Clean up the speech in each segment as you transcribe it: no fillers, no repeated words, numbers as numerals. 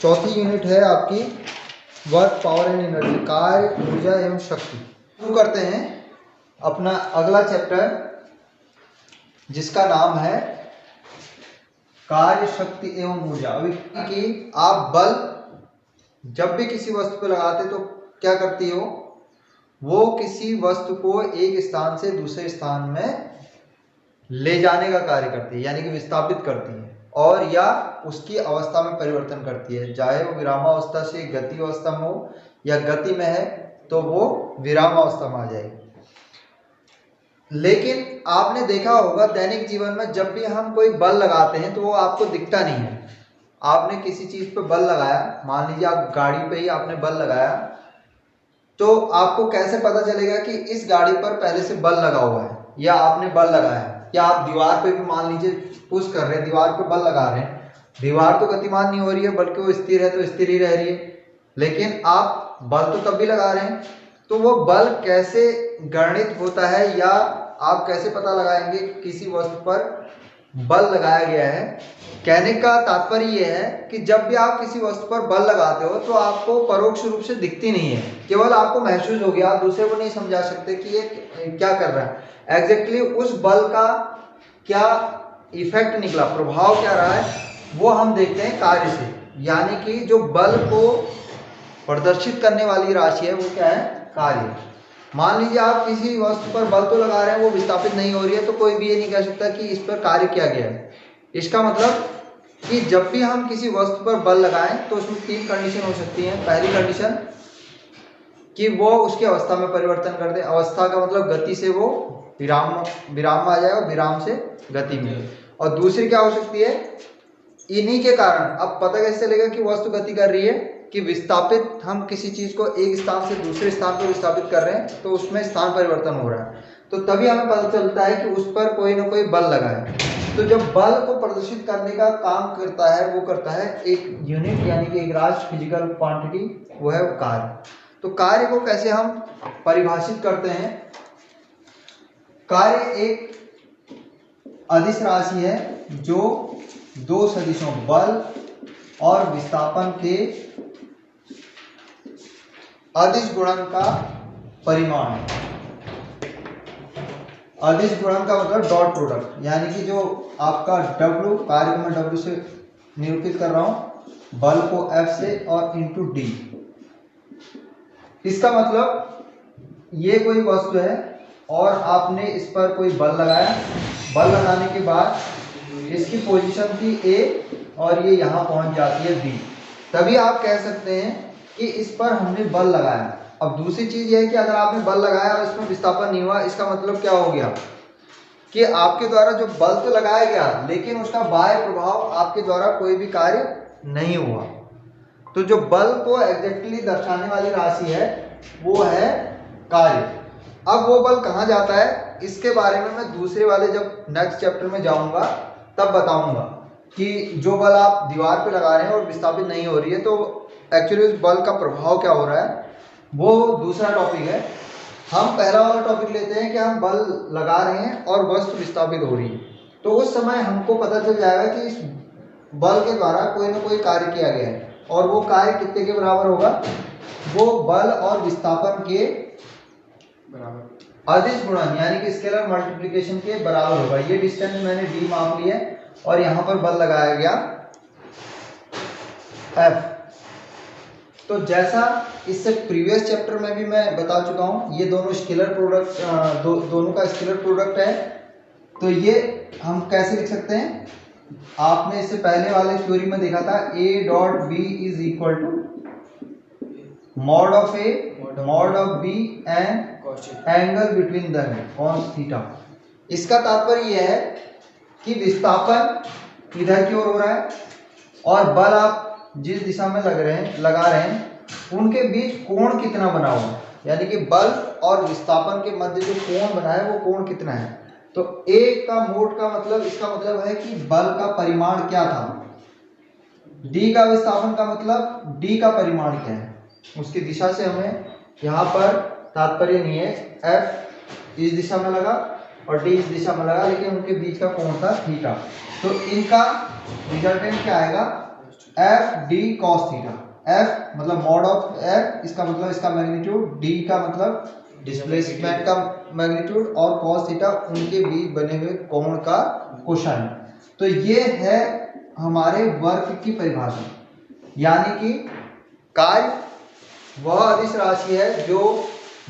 चौथी यूनिट है आपकी वर्क, पावर एंड एनर्जी, कार्य, ऊर्जा एवं शक्ति। शुरू करते हैं अपना अगला चैप्टर जिसका नाम है कार्य, शक्ति एवं ऊर्जा। अभी कि आप बल जब भी किसी वस्तु पर लगाते तो क्या करती हो, वो किसी वस्तु को एक स्थान से दूसरे स्थान में ले जाने का कार्य करती है, यानी कि विस्थापित करती है, और या उसकी अवस्था में परिवर्तन करती है। चाहे वो विरामावस्था से गति अवस्था में हो या गति में है तो वो विरामावस्था में आ जाएगी। लेकिन आपने देखा होगा दैनिक जीवन में जब भी हम कोई बल लगाते हैं तो वो आपको दिखता नहीं है। आपने किसी चीज पे बल लगाया, मान लीजिए आप गाड़ी पे ही आपने बल लगाया, तो आपको कैसे पता चलेगा कि इस गाड़ी पर पहले से बल लगा हुआ है या आपने बल लगाया? या आप दीवार पे भी मान लीजिए पुश कर रहे हैं, दीवार पे बल लगा रहे हैं, दीवार तो गतिमान नहीं हो रही है बल्कि वो स्थिर है तो स्थिर ही रह रही है, लेकिन आप बल तो तब भी लगा रहे हैं। तो वो बल कैसे गणित होता है या आप कैसे पता लगाएंगे किसी वस्तु पर बल लगाया गया है? कहने का तात्पर्य यह है कि जब भी आप किसी वस्तु पर बल लगाते हो तो आपको परोक्ष रूप से दिखती नहीं है, केवल आपको महसूस हो गया। आप दूसरे को नहीं समझा सकते कि ये क्या कर रहा है, एग्जैक्टली उस बल का क्या इफेक्ट निकला, प्रभाव क्या रहा है, वो हम देखते हैं कार्य से। यानी कि जो बल को प्रदर्शित करने वाली राशि है वो क्या है, कार्य। मान लीजिए आप किसी वस्तु पर बल तो लगा रहे हैं, वो विस्थापित नहीं हो रही है, तो कोई भी ये नहीं कह सकता कि इस पर कार्य किया गया है। इसका मतलब कि जब भी हम किसी वस्तु पर बल लगाएं तो उसमें तीन कंडीशन हो सकती हैं। पहली कंडीशन कि वो उसकी अवस्था में परिवर्तन कर दे, अवस्था का मतलब गति से वो विराम में आ जाएगा, विराम से गति में। और दूसरी क्या हो सकती है, इन्हीं के कारण अब पता कैसे चलेगा कि वस्तु गति कर रही है, कि विस्थापित, हम किसी चीज को एक स्थान से दूसरे स्थान पर विस्थापित कर रहे हैं तो उसमें स्थान परिवर्तन हो रहा है, तो तभी हमें पता चलता है कि उस पर कोई ना कोई बल लगा है। तो जब बल को प्रदर्शित करने का काम करता है वो करता है एक यूनिट, यानी कि एक राशि, फिजिकल क्वांटिटी, वो है कार्य। तो कार्य को कैसे हम परिभाषित करते हैं? कार्य एक अदिश राशि है जो दो सदिशों बल और विस्थापन के अदिश गुणन का परिमाण है। अदिश गुणन का मतलब डॉट प्रोडक्ट, यानी कि जो आपका W, कार्य को मैं W से निरूपित कर रहा हूं, बल को F से और इंटू D। इसका मतलब ये कोई वस्तु है और आपने इस पर कोई बल लगाया, बल लगाने के बाद इसकी पोजीशन थी A और ये यहां पहुंच जाती है B, तभी आप कह सकते हैं कि इस पर हमने बल लगाया। अब दूसरी चीज ये है कि अगर आपने बल लगाया और इसमें विस्थापन नहीं हुआ, इसका मतलब क्या हो गया कि आपके द्वारा जो बल तो लगाया गया लेकिन उसका बाह्य प्रभाव आपके द्वारा कोई भी कार्य नहीं हुआ। तो जो बल को एग्जैक्टली दर्शाने वाली राशि है वो है कार्य। अब वो बल कहाँ जाता है इसके बारे में मैं दूसरे वाले जब नेक्स्ट चैप्टर में जाऊंगा तब बताऊंगा कि जो बल आप दीवार पे लगा रहे हैं और विस्थापित नहीं हो रही है तो एक्चुअली उस बल का प्रभाव क्या हो रहा है, वो दूसरा टॉपिक है। हम पहला वाला टॉपिक लेते हैं कि हम बल लगा रहे हैं और वस्तु विस्थापित हो रही है, तो उस समय हमको पता चल जाएगा कि इस बल के द्वारा कोई ना कोई कार्य किया गया है, और वो कार्य कितने के बराबर होगा, वो बल और विस्थापन के बराबर अदिश गुणन यानी कि स्केलर मल्टीप्लिकेशन के बराबर होगा। ये डिस्टेंस मैंने d माप लिया और यहाँ पर बल लगाया गया F। तो जैसा इससे प्रीवियस चैप्टर में भी मैं बता चुका हूँ, ये दोनों स्केलर प्रोडक्ट, दोनों का स्केलर प्रोडक्ट है। तो ये हम कैसे लिख सकते हैं, आपने इससे पहले वाले थ्योरी में देखा था A dot B is equal to mod of A mod of B and angle between them cos theta. इसका तात्पर्य यह है कि विस्थापन इधर की ओर हो रहा है और बल आप जिस दिशा में लगा रहे हैं उनके बीच कोण कितना बना हुआ है, यानी कि बल और विस्थापन के मध्य जो कोण बना है वो कोण कितना है। तो A का मोड का मतलब, इसका मतलब है कि बल का परिमाण क्या था, D का विस्थापन का मतलब D का परिमाण क्या है, उसकी दिशा से हमें यहाँ पर तात्पर्य नहीं है। F इस दिशा में लगा और D इस दिशा में लगा, लेकिन उनके बीच का कोण था थीटा। तो इनका रिजल्टेंट क्या आएगा, F D cos theta. F मतलब मॉड ऑफ एफ, इसका मतलब इसका मैग्नीट्यूड, डी का मतलब डिस्प्लेसमेंट का मैग्नीट्यूड, और कॉस थीटा उनके बीच बने हुए कोण का कोसाइन। तो ये है हमारे वर्क की परिभाषा, यानी कि कार्य वह अदिश राशि है जो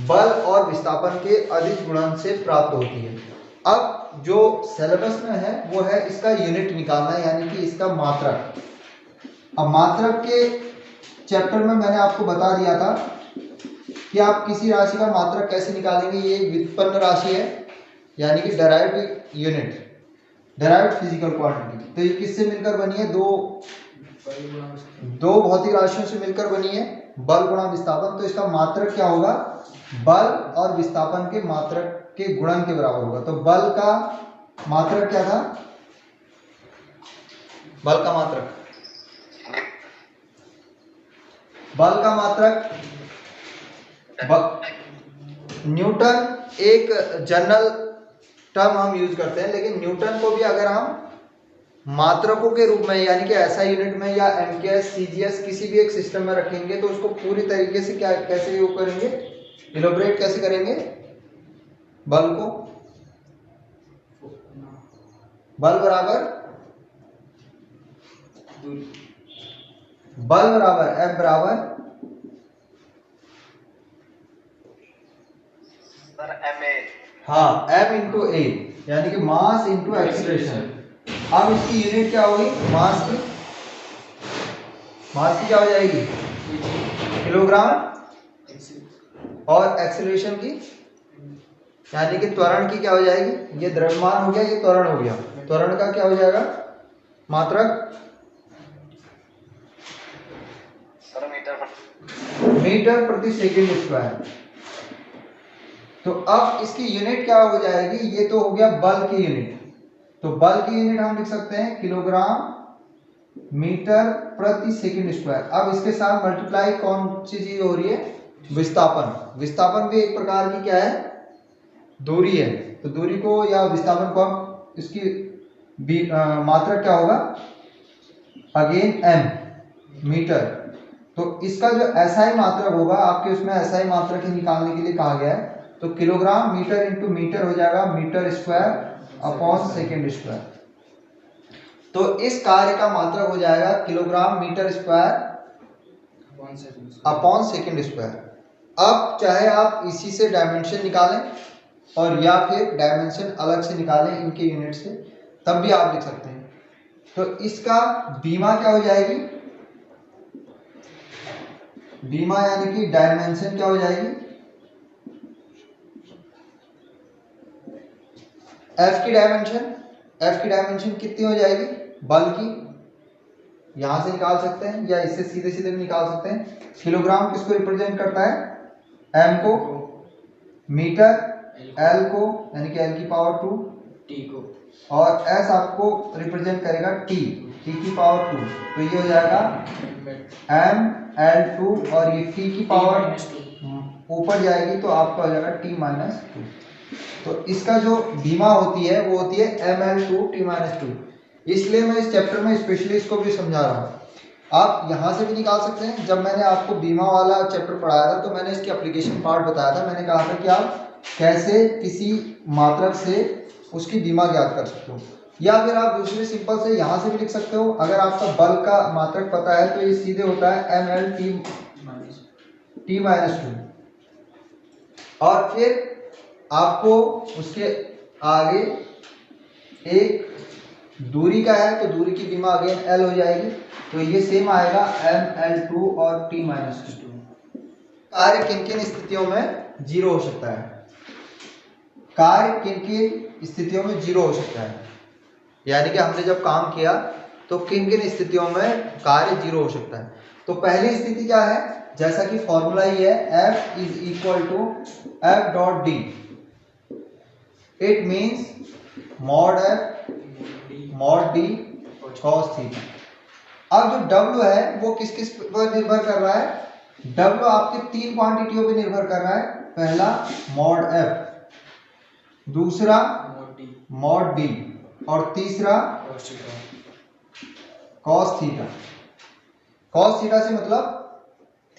बल और विस्थापन के अदिश गुणन से प्राप्त होती है। अब जो सिलेबस में है वो है इसका यूनिट निकालना, यानी कि इसका मात्रक। अब मात्रक के चैप्टर में मैंने आपको बता दिया था कि आप किसी राशि का मात्रक कैसे निकालेंगे। ये व्युत्पन्न राशि है, यानी कि derived unit, derived physical quantity. तो ये किससे मिलकर बनी है? दो भौतिक राशियों से मिलकर बनी है, बल गुणा विस्थापन। तो इसका मात्रक क्या होगा? बल और विस्थापन के मात्रक के गुणन के बराबर होगा। तो बल का मात्रक क्या था? बल का मात्रक न्यूटन एक जनरल टर्म हम यूज करते हैं, लेकिन न्यूटन को भी अगर हम मात्रकों के रूप में, यानी कि ऐसा यूनिट में या एमकेएस सीजीएस किसी भी एक सिस्टम में रखेंगे तो उसको पूरी तरीके से क्या कैसे यूज करेंगे, इलोबरेट कैसे करेंगे बल को। बल बराबर F बराबर हाँ m इंटू ए, यानी कि मास इंटू एक्सीलरेशन। अब इसकी यूनिट क्या होगी? मास की क्या हो जाएगी? किलोग्राम, और एक्सीलरेशन की यानी कि त्वरण की क्या हो जाएगी? ये द्रव्यमान हो गया, ये त्वरण हो गया। त्वरण का क्या हो जाएगा मात्रक? मीटर प्रति सेकंड स्क्वायर। तो अब इसकी यूनिट क्या हो जाएगी? ये तो हो गया बल की यूनिट। तो बल की यूनिट हम लिख सकते हैं किलोग्राम मीटर प्रति सेकंड स्क्वायर। अब इसके साथ मल्टीप्लाई कौन सी चीज हो रही है? विस्थापन। विस्थापन भी एक प्रकार की क्या है? दूरी है। तो दूरी को या विस्थापन को हम इसकी मात्रक क्या होगा? Again m metre. तो इसका जो एसआई मात्रक होगा, आपके उसमें एसआई मात्रक ही निकालने के लिए कहा गया है। तो किलोग्राम मीटर इंटू मीटर हो जाएगा metre square upon second square. तो इस कार्य का मात्रक हो जाएगा kilogram metre square upon second square. अब चाहे आप इसी से डायमेंशन निकालें और या फिर डायमेंशन अलग से निकालें इनके यूनिट से, तब भी आप लिख सकते हैं। तो इसका बीमा क्या हो जाएगी? बीमा यानी कि डायमेंशन क्या हो जाएगी? एफ की डायमेंशन कितनी हो जाएगी? बल की यहां से निकाल सकते हैं या इससे सीधे सीधे भी निकाल सकते हैं। किलोग्राम किसको रिप्रेजेंट करता है? m को, मीटर l को यानी कि l की पावर 2, t को, और s आपको रिप्रेजेंट करेगा t की पावर 2। तो ये हो जाएगा ml2, और ये t की पावर ऊपर जाएगी तो आपका हो जाएगा t-2। तो इसका जो बीमा होती है वो होती है ml2 t-2। इसलिए मैं इस चैप्टर में स्पेशली इसको भी समझा रहा हूँ। आप यहाँ से भी निकाल सकते हैं। जब मैंने आपको बीमा वाला चैप्टर पढ़ाया था तो मैंने इसकी एप्लीकेशन पार्ट बताया था। मैंने कहा था कि आप कैसे किसी मात्रक से उसकी बीमा ज्ञात कर सकते हो, या फिर आप दूसरे सिंपल से यहाँ से भी लिख सकते हो। अगर आपका बल का मात्रक पता है तो ये सीधे होता है ml t-2, और फिर आपको उसके आगे एक दूरी का है तो दूरी की बीमा अगेन l हो जाएगी। तो ये सेम आएगा ml2 और t-2। कार्य किन किन स्थितियों में जीरो हो सकता है? कार्य किन किन स्थितियों में जीरो हो सकता है, यानी कि हमने जब काम किया तो किन किन स्थितियों में कार्य जीरो हो सकता है। तो पहली स्थिति क्या है? जैसा कि फॉर्मूला ही है, F is equal to F dot D. It means mod F mod D cos theta. अब जो W है वो किस किस पर निर्भर कर रहा है? W आपके तीन क्वांटिटियों पर निर्भर कर रहा है। पहला मॉड F, दूसरा मॉड डी, और तीसरा कॉस थीटा। कॉस थीटा से मतलब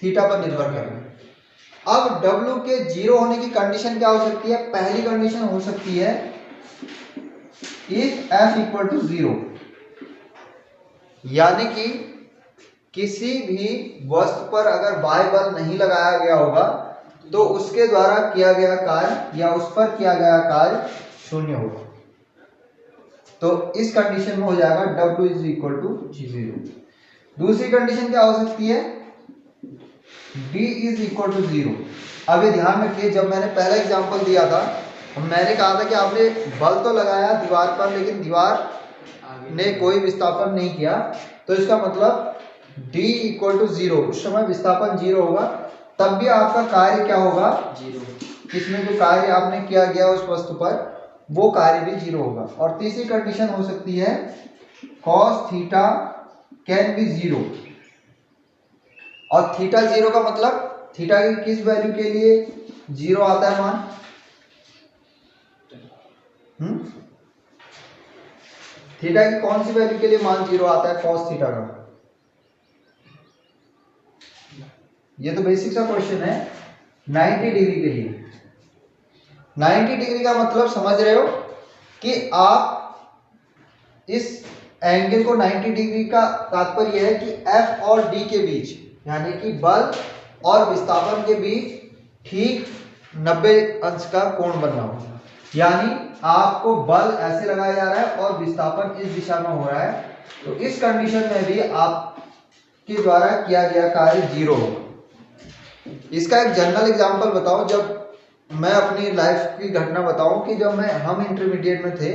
थीटा पर निर्भर करेगा। अब W के जीरो होने की कंडीशन क्या हो सकती है? पहली कंडीशन हो सकती है इफ F इक्वल टू 0, यानी कि किसी भी वस्तु पर अगर बाह्य बल नहीं लगाया गया होगा तो उसके द्वारा किया गया कार्य या उस पर किया गया कार्य शून्य होगा। तो इस कंडीशन में हो जाएगा W इज इक्वल टू 0। दूसरी कंडीशन क्या हो सकती है? D is equal to 0। अब ये ध्यान रखिए, जब मैंने पहला एग्जांपल दिया था मैंने कहा था कि आपने बल तो लगाया दीवार पर लेकिन दीवार ने कोई विस्थापन नहीं किया, तो इसका मतलब D इक्वल टू 0, उस समय विस्थापन 0 होगा, तब भी आपका कार्य क्या होगा? 0। इसमें जो कार्य आपने किया गया उस वस्तु पर वो कार्य भी 0 होगा। और तीसरी कंडीशन हो सकती है cos थीटा कैन बी 0, और थीटा 0 का मतलब थीटा की किस वैल्यू के लिए 0 आता है मान? थीटा की कौन सी वैल्यू के लिए मान 0 आता है cos थीटा का? ये तो बेसिक सा क्वेश्चन है। 90 डिग्री के लिए 90 डिग्री का मतलब समझ रहे हो कि आप इस एंगल को 90 डिग्री का तात्पर्य है कि F और D के बीच, यानी कि बल और विस्थापन के बीच ठीक 90 अंश का कोण बनना हो। यानी आपको बल ऐसे लगाया जा रहा है और विस्थापन इस दिशा में हो रहा है, तो इस कंडीशन में भी आपके द्वारा किया गया कार्य 0 होगा। इसका एक जनरल एग्जांपल बताओ, जब मैं अपनी लाइफ की घटना बताऊं कि जब हम इंटरमीडिएट में थे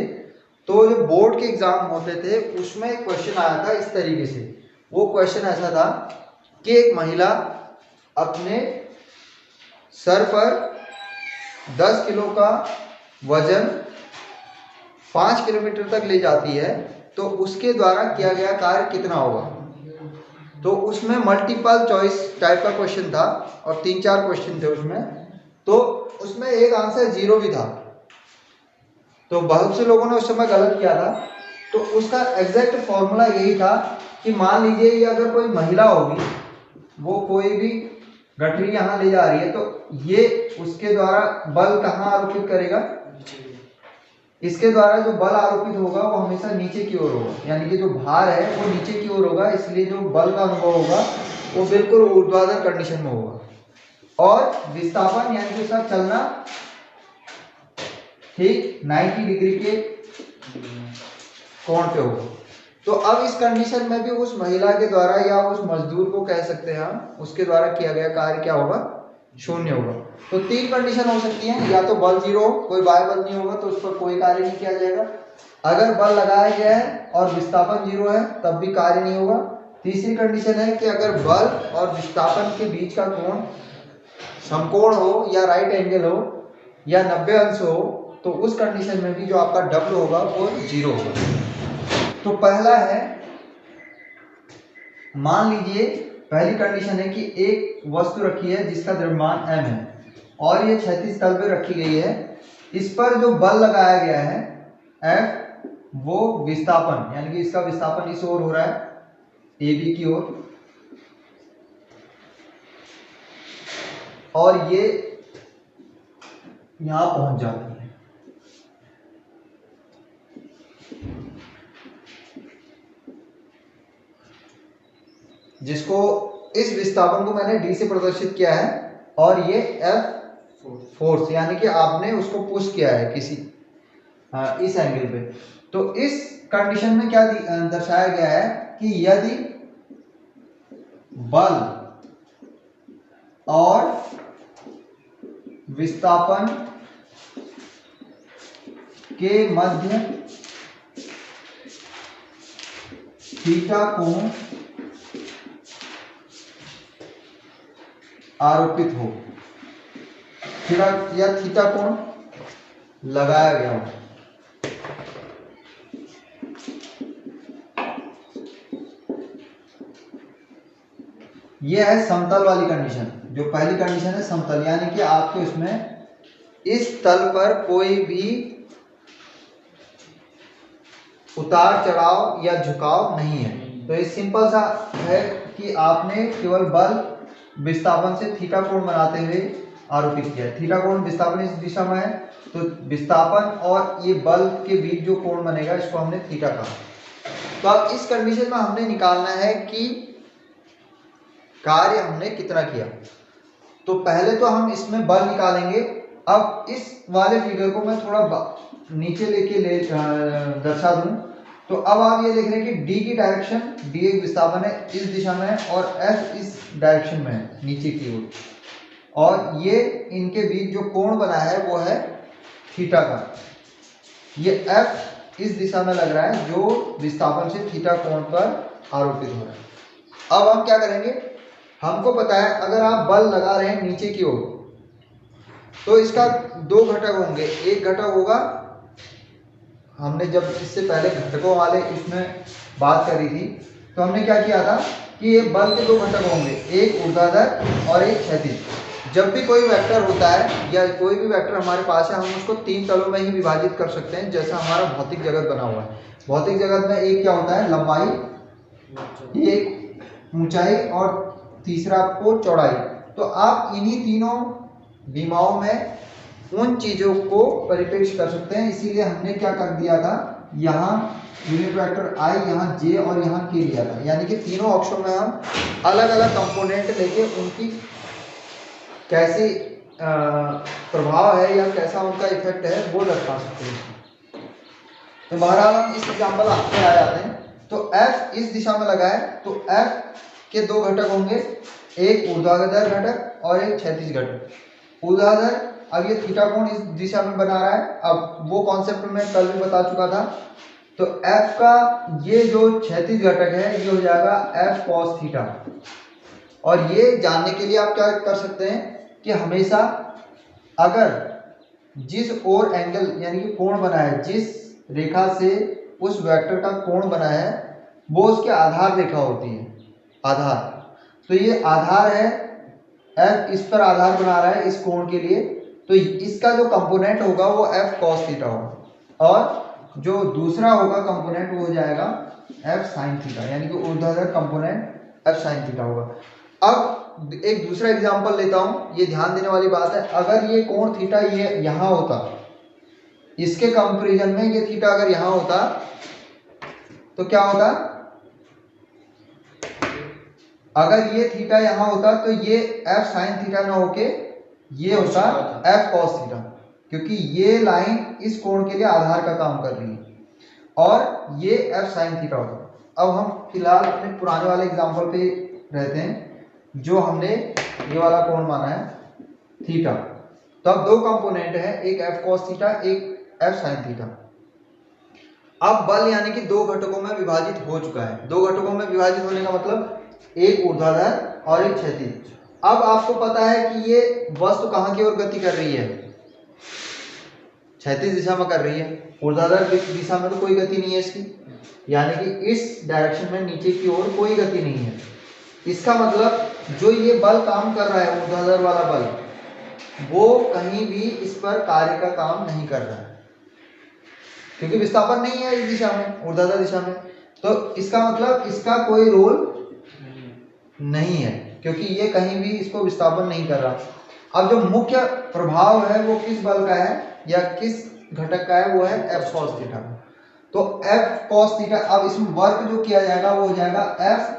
तो जो बोर्ड के एग्जाम होते थे उसमें एक क्वेश्चन आया था इस तरीके से। वो क्वेश्चन ऐसा था कि एक महिला अपने सर पर 10 किलो का वजन 5 किलोमीटर तक ले जाती है, तो उसके द्वारा किया गया कार्य कितना होगा? तो उसमें मल्टीपल चॉइस टाइप का क्वेश्चन था और 3-4 क्वेश्चन थे उसमें, तो उसमें एक आंसर 0 भी था। तो बहुत से लोगों ने उस समय गलत किया था। तो उसका एग्जैक्ट फॉर्मूला यही था कि मान लीजिए ये अगर कोई महिला होगी, वो कोई भी गठरी यहाँ ले जा रही है, तो ये उसके द्वारा बल कहाँ आरोपित करेगा? इसके द्वारा जो बल आरोपित होगा वो हमेशा नीचे की ओर होगा, यानी कि जो भार है वो नीचे की ओर होगा, इसलिए जो बल का अनुभव होगा वो बिल्कुल ऊर्ध्वाधर कंडीशन में होगा। और विस्थापन यानी कि उसका चलना ठीक 90 डिग्री के कोण पे होगा। तो अब इस कंडीशन में भी उस महिला के द्वारा या उस मजदूर को कह सकते हैं हम, उसके द्वारा किया गया कार्य क्या होगा? शून्य होगा। तो 3 कंडीशन हो सकती हैं, या तो बल 0 हो, कोई बाह्य बल नहीं होगा तो उस पर कोई कार्य नहीं किया जाएगा। अगर बल लगाया गया है और विस्थापन 0 है तब भी कार्य नहीं होगा। तीसरी कंडीशन है कि अगर बल और विस्थापन के बीच का कोण समकोण हो या राइट एंगल हो या 90 अंश हो, तो उस कंडीशन में भी जो आपका W होगा वो 0 होगा। तो पहला है, मान लीजिए पहली कंडीशन है कि एक वस्तु रखी है जिसका द्रव्यमान m है और ये क्षैतिज तल पे रखी गई है। इस पर जो बल लगाया गया है F, वो विस्थापन यानी कि इसका विस्थापन इस ओर हो रहा है AB की ओर, और ये यहां पहुंच जाती है। जिसको इस विस्थापन को मैंने D से प्रदर्शित किया है, और ये F फोर्स यानी कि आपने उसको पुश किया है किसी इस एंगल पे। तो इस कंडीशन में क्या दर्शाया गया है कि यदि बल और विस्थापन के मध्य थीटा कोण आरोपित हो, या थीटा कोण लगाया गया हो, यह है समतल वाली कंडीशन। जो पहली कंडीशन है समतल, यानी कि आपके उसमें इस तल पर कोई भी उतार चढ़ाव या झुकाव नहीं है। तो ये सिंपल सा है कि आपने केवल बल विस्थापन से थीटा कोण बनाते हुए आरोपित किया है। थीटा कोण विस्थापन इस दिशा में है, तो विस्थापन और ये बल के बीच जो कोण बनेगा इसको हमने थीटा कहा। तो अब इस कंडीशन में हमने निकालना है कि कार्य हमने कितना किया। तो पहले तो हम इसमें बल निकालेंगे। अब इस वाले फिगर को मैं थोड़ा नीचे लेके दर्शा दूं, तो अब आप ये देख रहे हैं कि डी की डायरेक्शन, डी एक विस्थापन है, इस दिशा में है और एफ इस डायरेक्शन में है नीचे की ओर, और ये इनके बीच जो कोण बना है वो है थीटा का। ये एफ इस दिशा में लग रहा है जो विस्थापन से थीटा कोण पर आरोपित हो रहा है। अब हम क्या करेंगे, हमको पता है अगर आप बल लगा रहे हैं नीचे की ओर तो इसका दो घटक होंगे। एक घटक होगा, हमने जब इससे पहले घटकों वाले इसमें बात करी थी तो हमने क्या किया था कि ये बल के दो घटक होंगे, एक ऊर्ध्वाधर और एक क्षैतिज। जब भी कोई वेक्टर होता है या कोई भी वेक्टर हमारे पास है, हम उसको तीन तलों में ही विभाजित कर सकते हैं, जैसा हमारा भौतिक जगत बना हुआ है। भौतिक जगत में एक क्या होता है, लंबाई, एक ऊंचाई और तीसरा आपको चौड़ाई। तो आप इन्हीं तीनों विमाओं में उन चीजों को परिप्रेक्ष्य कर सकते हैं। इसीलिए हमने क्या कर दिया था, यहाँ यूनिट वेक्टर आई, यहाँ जे और यहाँ के लिया था, यानी कि तीनों अक्षों में हम अलग अलग कंपोनेंट लेके उनकी कैसी प्रभाव है या कैसा उनका इफेक्ट है वो दर्शा सकते हैं। तो बहरहाल हम इस एग्जाम्पल आपके आ जाते हैं। तो F इस दिशा में लगा है, तो F के दो घटक होंगे, एक ऊर्ध्वाधर घटक और एक क्षैतिज घटक। ऊर्ध्वाधर, अब ये थीटा कोण इस दिशा में बना रहा है, अब वो कॉन्सेप्ट में कल भी बता चुका था। तो F का ये जो क्षैतिज घटक है ये हो जाएगा F cos थीटा। और ये जानने के लिए आप क्या कर सकते हैं कि हमेशा अगर जिस ओर एंगल यानी कि कोण बना है, जिस रेखा से उस वेक्टर का कोण बना है वो उसके आधार रेखा होती है, आधार। तो ये आधार है, F इस पर आधार बना रहा है इस कोण के लिए, तो इसका जो कंपोनेंट होगा वो F cos थीटा होगा, और जो दूसरा होगा कंपोनेंट वो हो जाएगा F sin थीटा, यानी कि ऊर्ध्वाधर कंपोनेंट F sin थीटा होगा। अब एक दूसरा एग्जांपल लेता हूं, ये ध्यान देने वाली बात है। अगर ये कोण थीटा ये यहां होता, इसके कंपैरिजन में ये थीटा अगर यहां होता तो क्या होता, अगर ये थीटा यहां होता तो ये F sin थीटा ना होके ये होता F cos थीटा, क्योंकि ये लाइन इस कोण के लिए आधार का काम कर रही है और ये F sin थीटा होता। अब हम फिलहाल अपने पुराने वाले एग्जांपल पे रहते हैं जो हमने ये वाला कोण माना है थीटा। तो अब दो कंपोनेंट है, एक F cos थीटा, एक F sin थीटा। अब बल यानी कि दो घटकों में विभाजित हो चुका है। दो घटकों में विभाजित होने का मतलब एक ऊर्ध्वाधर और एक क्षैतिज। अब आपको पता है कि ये वस्तु कहाँ की ओर गति कर रही है, क्षैतिज दिशा में कर रही है। ऊर्ध्वाधर दिशा में तो कोई गति नहीं है इसकी, यानी कि इस डायरेक्शन में नीचे की ओर कोई गति नहीं है। इसका मतलब जो ये बल काम कर रहा है, ऊर्ध्वाधर वाला बल, वो कहीं भी इस पर कार्य का काम नहीं कर रहा है, क्योंकि विस्थापन नहीं है इस दिशा में, ऊर्ध्वाधर दिशा में। तो इसका मतलब इसका कोई रोल नहीं है, क्योंकि ये कहीं भी इसको विस्थापन नहीं कर रहा। अब जो मुख्य प्रभाव है वो किस बल का है या किस घटक का है, वो है F cos थीटा। तो F cos थीटा, अब इसमें वर्क जो किया जाएगा वो हो जाएगा F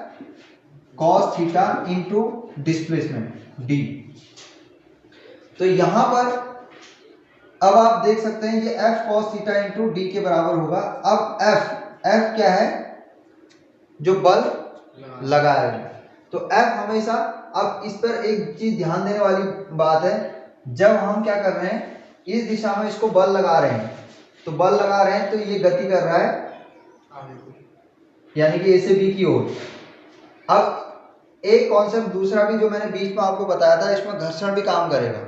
cos theta into displacement D। तो यहां पर अब आप देख सकते हैं ये F cos theta into D के बराबर होगा। अब F क्या है, जो बल लगा है, तो F हमेशा, अब इस पर एक चीज ध्यान देने वाली बात है, जब हम क्या कर रहे हैं इस दिशा में इसको बल लगा रहे हैं, तो बल लगा रहे हैं तो ये गति कर रहा है यानी कि A से B की ओर। अब एक कॉन्सेप्ट दूसरा भी जो मैंने बीच में आपको बताया था, इसमें घर्षण भी काम करेगा।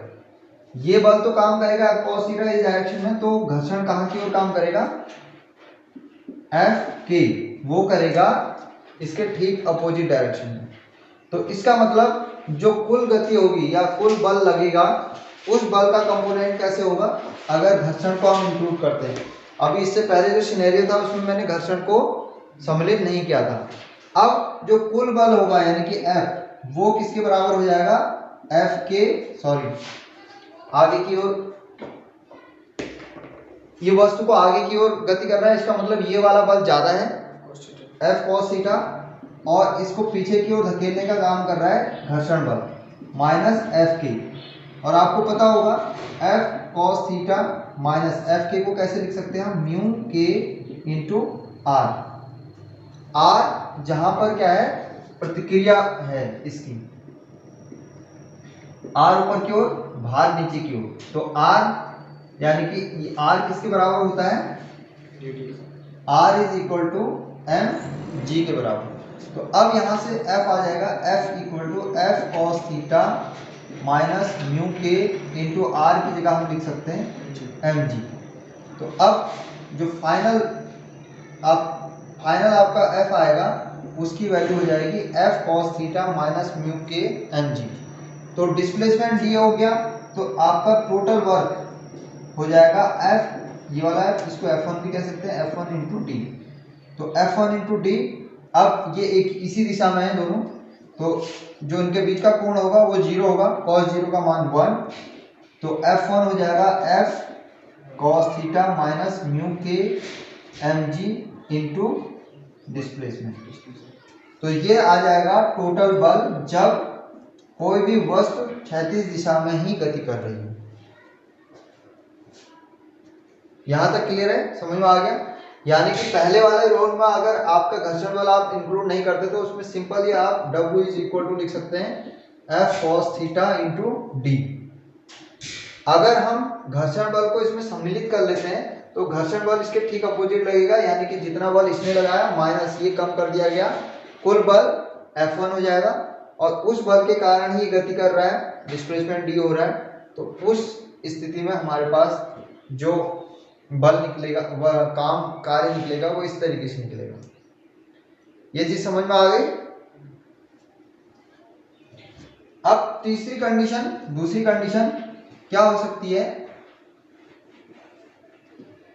ये बल तो काम करेगा F cos थीटा इस डायरेक्शन में, तो घर्षण कहाँ की ओर काम करेगा, F के, वो करेगा इसके ठीक अपोजिट डायरेक्शन में। तो इसका मतलब जो कुल गति होगी या कुल बल लगेगा, उस बल का कंपोनेंट कैसे होगा अगर घर्षण को हम इंक्लूड करते हैं। अभी इससे पहले जो सिनेरियो था उसमें मैंने घर्षण को सम्मिलित नहीं किया था, अब जो कुल बल होगा यानी कि F, वो किसके बराबर हो जाएगा, F के, सॉरी आगे की ओर, ये वस्तु को आगे की ओर गति कर रहा है, इसका मतलब ये वाला बल ज्यादा है F cos थीटा, और इसको पीछे की ओर धकेलने का काम कर रहा है घर्षण बल माइनस F के। और आपको पता होगा F cos theta minus F के को कैसे लिख सकते हैं हम, म्यू के इंटू आर। आर जहां पर क्या है, प्रतिक्रिया है इसकी, आर ऊपर की ओर, भार नीचे की ओर, तो आर यानी कि आर किसके बराबर होता है, R is equal to M G के बराबर। तो अब यहां से F आ जाएगा, F equal to F cos theta minus mu के इंटू आर की जगह हम लिख सकते हैं एम जी। तो अब जो फाइनल आपका F आएगा उसकी वैल्यू हो जाएगी F cos theta minus mu के एम जी। तो डिस्प्लेसमेंट दिया हो गया, तो आपका टोटल वर्क हो जाएगा F, ये वाला F, इसको F1 भी कह सकते हैं, F1 इंटू डी। तो F1 इंटू डी, अब ये एक इसी दिशा में है दोनों, तो जो इनके बीच का कोण होगा वो 0 होगा, cos 0 का मान 1, तो F1 हो जाएगा F cos theta minus mu के एम जी इंटू डिस्प्लेसमेंट। तो ये आ जाएगा टोटल बल जब कोई भी वस्तु क्षैतिज दिशा में ही गति कर रही है। यहां तक क्लियर है, समझ में आ गया। यानी कि पहले वाले रोल में अगर आपका घर्षण बल आप इंक्लूड नहीं करते तो उसमें सिंपल ही आप W इज इक्वल टू लिख सकते हैं F cos theta into D. अगर हम घर्षण बल को इसमें सम्मिलित कर लेते हैं तो घर्षण बल इसके ठीक अपोजिट लगेगा, यानी कि जितना बल इसने लगाया माइनस ये कम कर दिया गया, कुल बल F1 हो जाएगा, और उस बल के कारण ही गति कर रहा है, डिस्प्लेसमेंट डी हो रहा है। तो उस स्थिति में हमारे पास जो बल निकलेगा, वह कार्य निकलेगा, वो इस तरीके से निकलेगा। ये चीज समझ में आ गई। अब तीसरी कंडीशन, दूसरी कंडीशन क्या हो सकती है,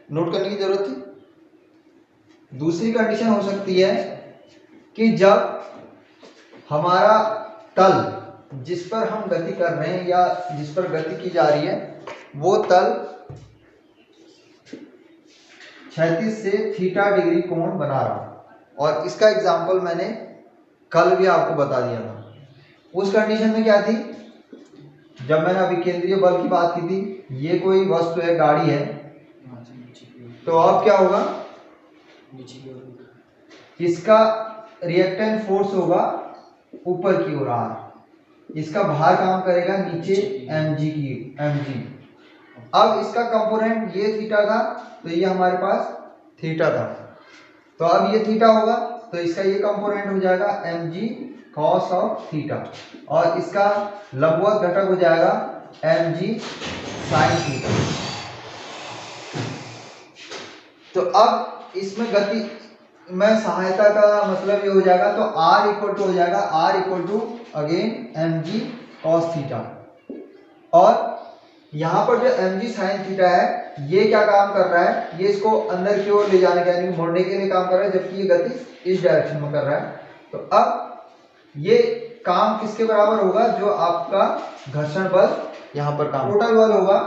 नोट करने की जरूरत थी। दूसरी कंडीशन हो सकती है कि जब हमारा तल जिस पर हम गति कर रहे हैं या जिस पर गति की जा रही है वो तल क्षैतिज से थीटा डिग्री कोण बना रहा, और इसका एग्जाम्पल मैंने कल भी आपको बता दिया था। उस कंडीशन में क्या थी, जब मैंने अभी केंद्रीय बल की बात की थी, ये कोई वस्तु है, गाड़ी है, तो अब क्या होगा, इसका रिएक्टेंट फोर्स होगा ऊपर की ओर आर, इसका भार काम करेगा नीचे mg। अब इसका कंपोनेंट ये थीटा था, तो ये हमारे पास थीटा था, तो अब ये थीटा होगा, तो इसका ये कंपोनेंट हो जाएगा mg cos ऑफ थीटा, और इसका लंबवत घटक हो जाएगा mg sin थीटा। तो अब इसमें गति में सहायता का मतलब ये हो जाएगा, तो r इक्वल टू हो जाएगा r equal to again mg cos theta, और यहाँ पर जो mg sin थीटा है ये क्या काम कर रहा है, ये इसको अंदर की ओर ले जाने के यानी मोड़ने के लिए काम कर रहा है, जबकि ये गति इस डायरेक्शन में कर रहा है। तो अब ये काम किसके बराबर होगा, जो आपका घर्षण बल यहाँ पर काम, टोटल बल होगा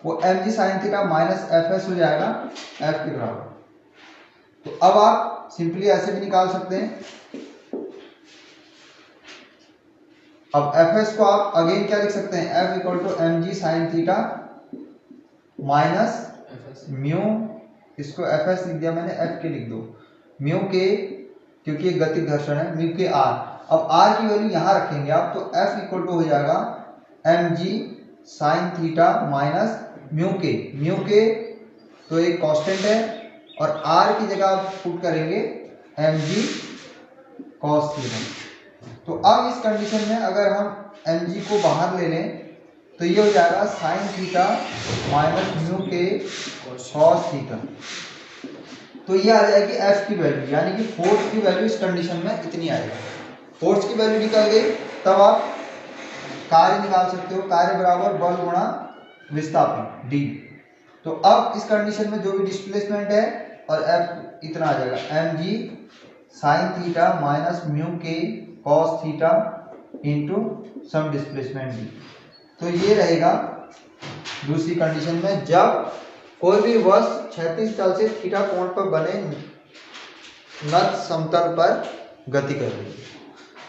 वो mg sin theta minus fs हो जाएगा f के बराबर। तो अब आप सिंपली ऐसे भी निकाल सकते हैं, अब fs को आप अगेन क्या लिख सकते हैं, f equal to mg sin theta minus mu, इसको fs लिख दिया मैंने, f के लिख दो, म्यू के, क्योंकि ये गति घर्षण है, म्यू के r। अब r की वैल्यू यहां रखेंगे आप, तो f इक्वल टू हो जाएगा mg sin theta minus mu के तो एक कांस्टेंट है, और r की जगह आप पुट करेंगे mg cos थीटा। तो अब इस कंडीशन में अगर हम mg को बाहर ले लें तो ये हो जाएगा sin थीटा माइनस म्यू के cos थीटा। तो ये आ जाएगी f की वैल्यू, यानी कि फोर्स की वैल्यू इस कंडीशन में इतनी आएगी। फोर्स की वैल्यू निकल गई, तब आप कार्य निकाल सकते हो, कार्य बराबर बल गुणा विस्थापन d। तो अब इस कंडीशन में जो भी डिस्प्लेसमेंट है और f इतना आ जाएगा mg sine theta minus mu के cos theta into sum displacement D. तो ये रहेगा दूसरी कंडीशन में, जब कोई भी वस्तु क्षैतिज तल से थीटा कोण पर बने नत समतल पर गति कर रही है।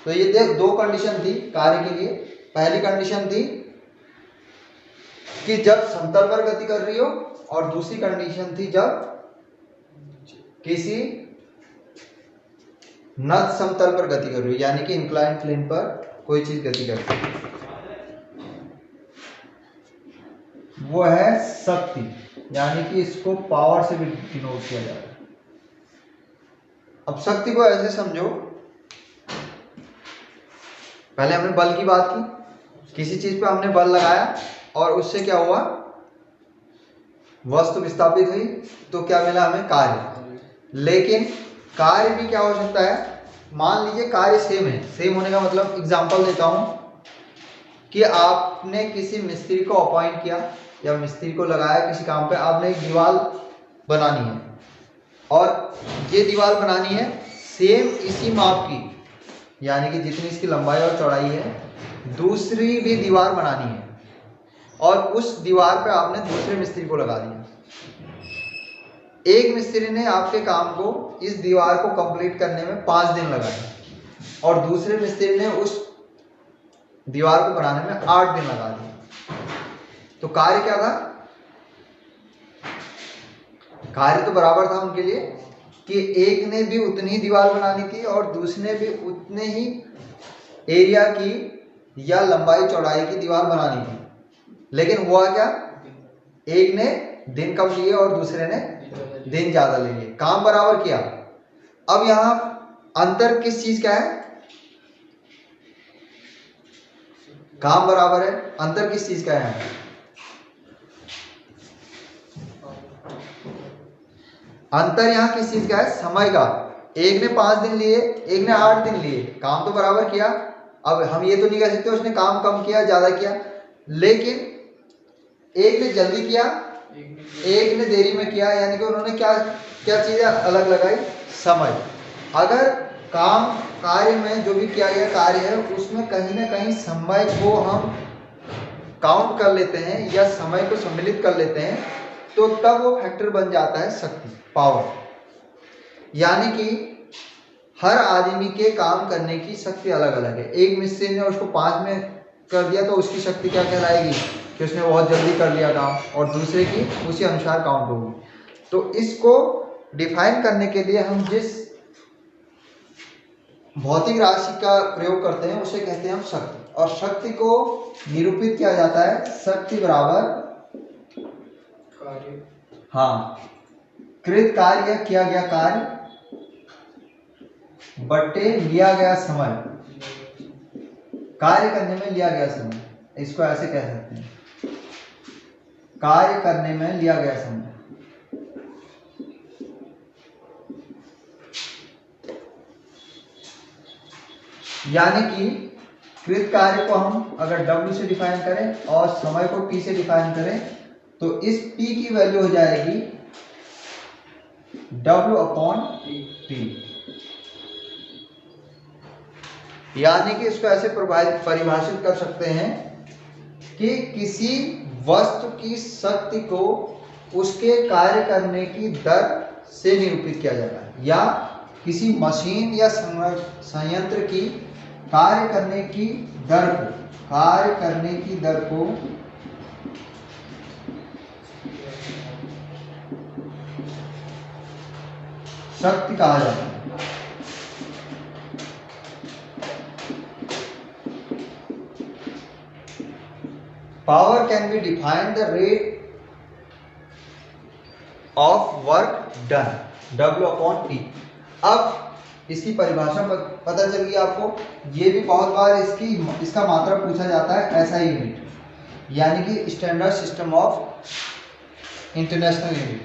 तो ये देख दो कंडीशन थी कार्य के लिए। पहली कंडीशन थी कि जब समतल पर गति कर रही हो, और दूसरी कंडीशन थी जब किसी नत समतल पर गति कर रही हो, यानी कि इंक्लाइन प्लेन पर कोई चीज गति कर रही है। वो है शक्ति, यानी कि इसको पावर से भी डिनोट किया जाता है। अब शक्ति को ऐसे समझो, पहले हमने बल की बात की, किसी चीज पे हमने बल लगाया और उससे क्या हुआ, वस्तु विस्थापित हुई, तो क्या मिला हमें, कार्य। लेकिन कार्य भी क्या हो सकता है, मान लीजिए कार्य सेम है। सेम होने का मतलब एग्जांपल देता हूं कि आपने किसी मिस्त्री को अपॉइंट किया या मिस्त्री को लगाया किसी काम पे, आपने एक दीवार बनानी है और ये दीवार बनानी है सेम इसी माप की, यानी कि जितनी इसकी लंबाई और चौड़ाई है। दूसरी भी दीवार बनानी है और उस दीवार पे आपने दूसरे मिस्त्री को लगा दिया। एक मिस्त्री ने आपके काम को, इस दीवार को कंप्लीट करने में 5 दिन लगाए और दूसरे मिस्त्री ने उस दीवार को बनाने में 8 दिन लगा दिए। तो कार्य क्या था, कार्य तो बराबर था उनके लिए कि एक ने भी उतनी ही दीवार बनानी थी और दूसरे ने भी उतने ही एरिया की या लंबाई चौड़ाई की दीवार बनानी थी। लेकिन हुआ क्या, एक ने दिन कम लिए और दूसरे ने दिन ज्यादा ले लिए, काम बराबर किया। अब यहां अंतर किस चीज का है, काम बराबर है, अंतर किस चीज का है, अंतर यहां किस चीज का है, समय का। एक ने 5 दिन लिए, एक ने 8 दिन लिए, काम तो बराबर किया। अब हम ये तो नहीं कह सकते उसने काम कम किया ज्यादा किया, लेकिन एक ने जल्दी किया, एक ने देरी में किया, यानी कि उन्होंने क्या क्या चीजें अलग लगाई, समय। अगर काम कार्य में जो भी किया गया कार्य है उसमें कहीं ना कहीं समय को हम काउंट कर लेते हैं या समय को सम्मिलित कर लेते हैं, तो तब वो फैक्टर बन जाता है शक्ति, पावर। यानी कि हर आदमी के काम करने की शक्ति अलग अलग है। एक मिस्त्री ने उसको 5 में कर दिया तो उसकी शक्ति क्या कहलाएगी कि उसने बहुत जल्दी कर लिया काम, और दूसरे की उसी अनुसार काउंट होगी। तो इसको डिफाइन करने के लिए हम जिस भौतिक राशि का प्रयोग करते हैं उसे कहते हैं हम शक्ति, और शक्ति को निरूपित किया जाता है शक्ति बराबर कार्य, हाँ, कृत कार्य या किया गया कार्य बट्टे लिया गया समय, कार्य करने में लिया गया समय, इसको ऐसे कह सकते हैं, कार्य करने में लिया गया समय। यानी कि कृत कार्य को हम अगर W से डिफाइन करें और समय को T से डिफाइन करें तो इस P की वैल्यू हो जाएगी W/T। यानी कि इसको ऐसे परिभाषित कर सकते हैं कि किसी वस्तु की शक्ति को उसके कार्य करने की दर से निरूपित किया जाता है, या किसी मशीन या संयंत्र की कार्य करने की दर को शक्ति कहा जाता है। Power can be defined the rate of work done, W/T। अब इसकी परिभाषा पता चल गई आपको। ये भी बहुत बार इसका मात्रा पूछा जाता है SI यूनिट, यानी कि standard system of international unit.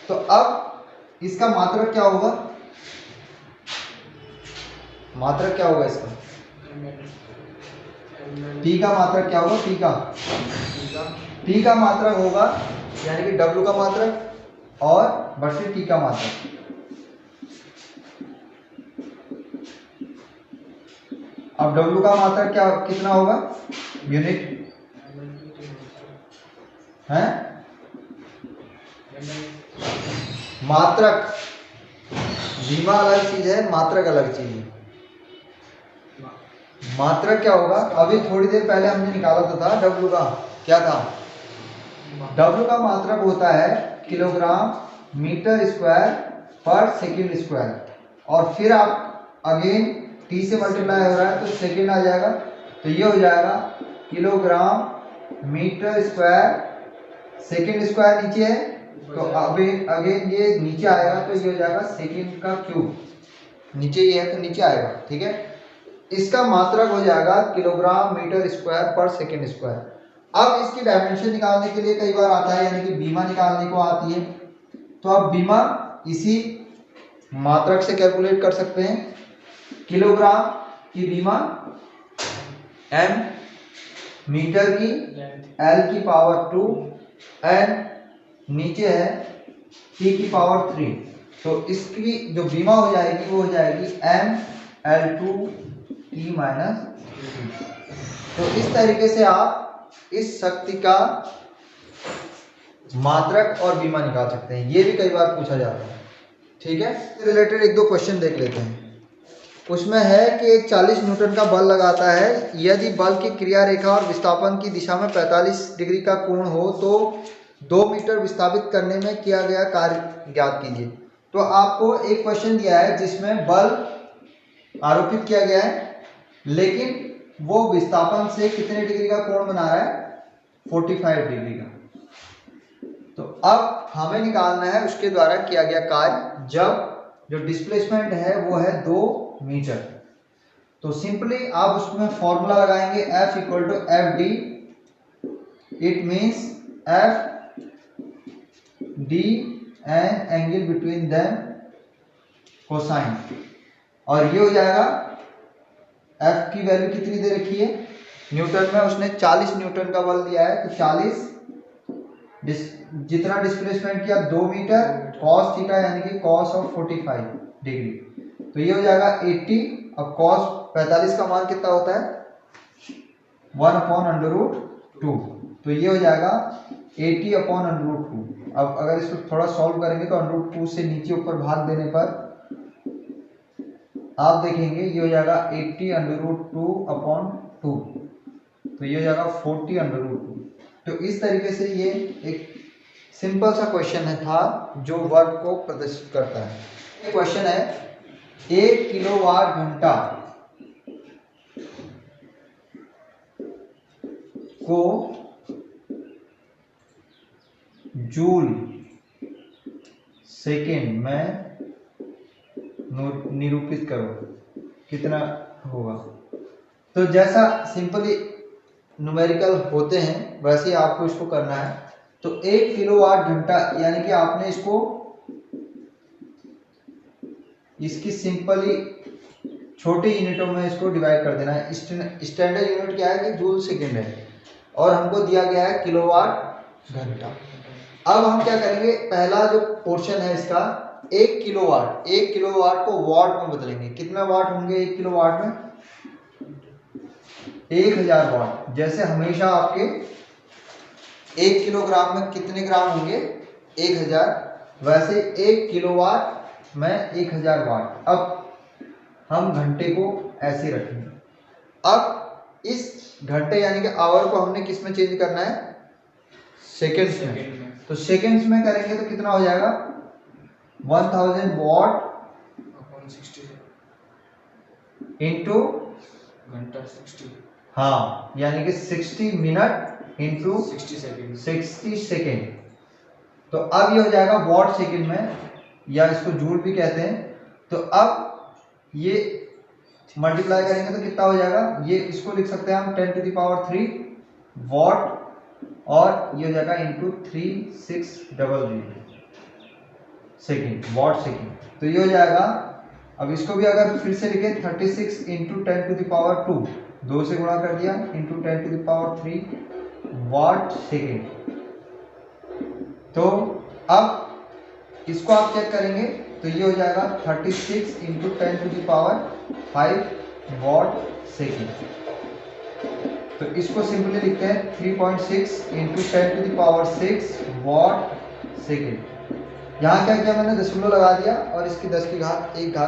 तो अब इसका मात्रक क्या होगा, मात्रक क्या होगा इसका, P का मात्रक क्या होगा, P का मात्रक होगा यानी कि W का मात्रक और बटे T का मात्रक। अब W का मात्रक क्या कितना होगा, यूनिट है मात्रक, बीमा अलग चीज है, मात्रक अलग चीज है। मात्रक क्या होगा, अभी थोड़ी देर पहले हमने निकाला तो था W का, क्या था, W का मात्रक होता है किलोग्राम मीटर स्क्वायर पर सेकंड स्क्वायर, और फिर आप अगेन T से मल्टीप्लाई हो रहा है तो सेकंड आ जाएगा, तो ये हो जाएगा kilogram metre square, second square नीचे है तो अगेन ये नीचे आएगा तो ये हो जाएगा सेकंड का क्यूब, नीचे ये है तो नीचे आएगा, ठीक है। इसका मात्रक हो जाएगा किलोग्राम मीटर स्क्वायर पर सेकंड स्क्वायर। अब इसकी डायमेंशन निकालने के लिए कई बार आता है, यानी कि बीमा निकालने को आती है, तो आप बीमा इसी मात्रक से कैलकुलेट कर सकते हैं। किलोग्राम की बीमा m, मीटर की l की पावर 2, n नीचे है t की पावर 3, तो इसकी जो बीमा हो जाएगी वो हो जाएगी m l2 t माइनस 3। तो इस तरीके से आप इस शक्ति का मात्रक और बीमा निकाल सकते हैं, ये भी कई बार पूछा जाता है, ठीक है। रिलेटेड एक दो क्वेश्चन देख लेते हैं। उसमें है कि एक 40 न्यूटन का बल लगाता है, यदि बल की क्रिया रेखा और विस्थापन की दिशा में 45 डिग्री का कोण हो तो 2 मीटर विस्थापित करने में किया गया कार्य ज्ञात कीजिए। तो आपको एक क्वेश्चन दिया है जिसमें बल आरोपित किया गया है, लेकिन वो विस्थापन से कितने डिग्री का कोण बना रहा है, 45 डिग्री का। तो अब हमें निकालना है उसके द्वारा किया गया कार्य, जब जो डिस्प्लेसमेंट है वो है 2 मीटर। तो सिंपली आप उसमें फॉर्मूला लगाएंगे F equal to F D, it means F D and angle between them cosine, और ये हो जाएगा F की वैल्यू कितनी दे रखी है न्यूटन में, उसने 40 न्यूटन का बल दिया है, तो 40 जितना डिस्प्लेसमेंट किया 2 मीटर cos थीटा यानी कि cos ऑफ 45 डिग्री, तो ये हो जाएगा 80। अब cos 45 का मान कितना होता है 1/√2, तो ये हो जाएगा 80/√2। अब अगर इसको थोड़ा सॉल्व करेंगे तो √2 से नीचे ऊपर भाग देने पर आप देखेंगे ये हो जाएगा 80√2/2, तो ये हो जाएगा 40√2। तो इस तरीके से ये एक सिंपल सा क्वेश्चन है था जो वर्क को प्रदर्शित करता है। ये क्वेश्चन है 1 किलोवाट घंटा को जूल सेकेंड में निरूपित करो, कितना होगा। तो जैसा सिंपली न्यूमेरिकल होते हैं वैसे ही आपको इसको करना है। तो 1 किलोवाट घंटा यानी कि आपने इसको इसकी सिंपली छोटी यूनिटों में इसको डिवाइड कर देना है। स्टैंडर्ड यूनिट क्या है कि जूल सेकेंड है, और हमको दिया गया है किलोवाट घंटा। अब हम क्या करेंगे, पहला जो पोर्शन है इसका 1 किलोवाट, 1 किलोवाट को वाट में बदलेंगे। कितना वाट होंगे 1 किलोवाट में, 1000 वाट। जैसे हमेशा आपके 1 किलोग्राम में कितने ग्राम होंगे 1000, वैसे 1 किलोवाट में 1000 वाट। अब हम घंटे को ऐसे रखेंगे। अब इस घंटे यानी कि आवर को हमने किस में चेंज करना है, सेकेंड्स में। तो सेकेंड्स में करेंगे तो कितना हो जाएगा 1000 वाट इंटू घंटा 60, हाँ यानी कि 60 मिनट इंटू 60 सेकेंड। तो अब ये हो जाएगा वॉट सेकेंड में, या इसको जूल भी कहते हैं। तो अब ये मल्टीप्लाई करेंगे तो कितना हो जाएगा, ये इसको लिख सकते हैं हम 10⁻³ वॉट, और ये हो जाएगा इंटू 3600 सेकेंड, वॉट सेकेंड। तो ये हो जाएगा, अब इसको भी अगर फिर से लिखे 36 × 10⁻², 2 से गुणा कर दिया इंटू 10⁻³ वाट सेकेंड। तो अब इसको आप चेक करेंगे तो ये हो जाएगा 36 × 10⁵ वाट सेकेंड। तो इसको सिंपली लिखते हैं 3.6 इंटू 10⁻⁶ वॉट सेकेंड। यहाँ क्या किया मैंने, दशमलव लगा दिया और इसकी 10 की घात 1 घात